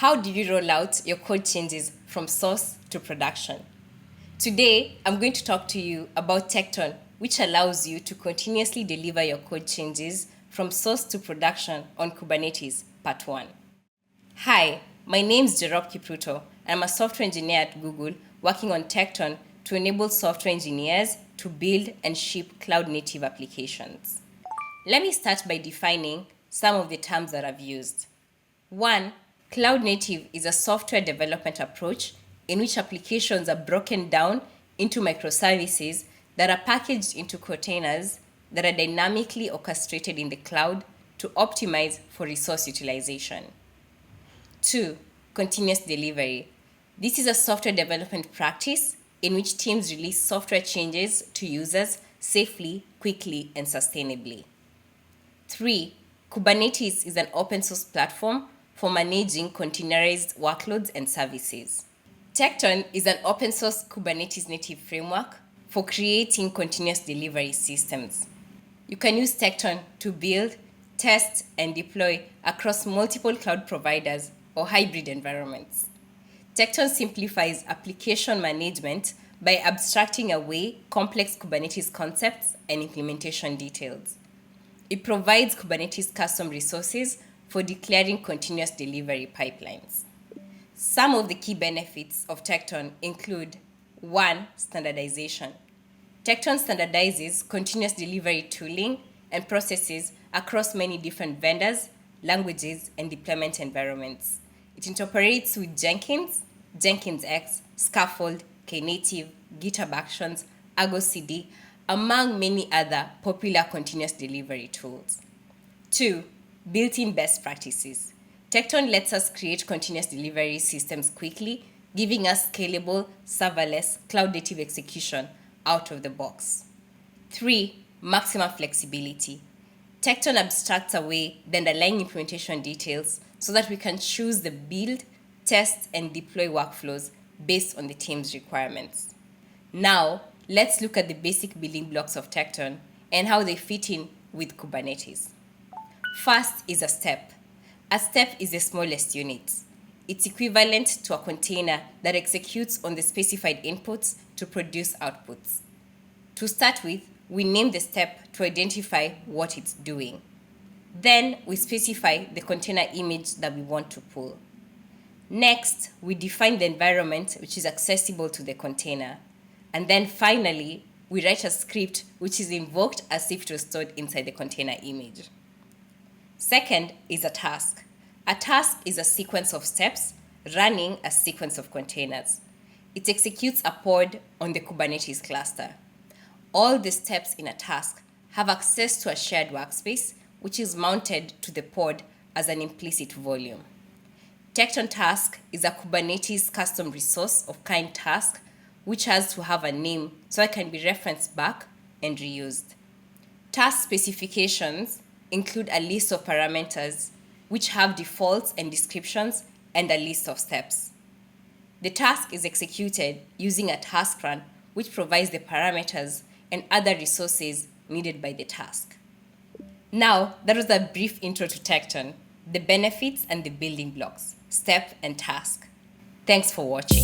How do you roll out your code changes from source to production? Today, I'm going to talk to you about Tekton, which allows you to continuously deliver your code changes from source to production on Kubernetes, Part 1. Hi, my name is Jerob Kipruto. I'm a software engineer at Google working on Tekton to enable software engineers to build and ship cloud-native applications. Let me start by defining some of the terms that I've used. 1. Cloud native is a software development approach in which applications are broken down into microservices that are packaged into containers that are dynamically orchestrated in the cloud to optimize for resource utilization. 2. Continuous delivery. This is a software development practice in which teams release software changes to users safely, quickly, and sustainably. 3. Kubernetes is an open source platform for managing containerized workloads and services. Tekton is an open source Kubernetes native framework for creating continuous delivery systems. You can use Tekton to build, test, and deploy across multiple cloud providers or hybrid environments. Tekton simplifies application management by abstracting away complex Kubernetes concepts and implementation details. It provides Kubernetes custom resources for declaring continuous delivery pipelines. Some of the key benefits of Tekton include 1. Standardization. Tekton standardizes continuous delivery tooling and processes across many different vendors, languages, and deployment environments. It interoperates with Jenkins, JenkinsX, Scaffold, Knative, GitHub Actions, Argo CD, among many other popular continuous delivery tools. 2. Built-in best practices. Tekton lets us create continuous delivery systems quickly, giving us scalable, serverless, cloud-native execution out of the box. 3. Maximum flexibility. Tekton abstracts away the underlying implementation details so that we can choose the build, test, and deploy workflows based on the team's requirements. Now, let's look at the basic building blocks of Tekton and how they fit in with Kubernetes. First is a step. A step is the smallest unit. It's equivalent to a container that executes on the specified inputs to produce outputs. To start with, we name the step to identify what it's doing. Then we specify the container image that we want to pull. Next, we define the environment which is accessible to the container. And then finally, we write a script which is invoked as if it was stored inside the container image. Second is a task. A task is a sequence of steps running a sequence of containers. It executes a pod on the Kubernetes cluster. All the steps in a task have access to a shared workspace which is mounted to the pod as an implicit volume. Tekton task is a Kubernetes custom resource of kind task which has to have a name so it can be referenced back and reused. Task specifications include a list of parameters which have defaults and descriptions and a list of steps. The task is executed using a task run which provides the parameters and other resources needed by the task. Now, that was a brief intro to Tekton, the benefits and the building blocks, step and task. Thanks for watching.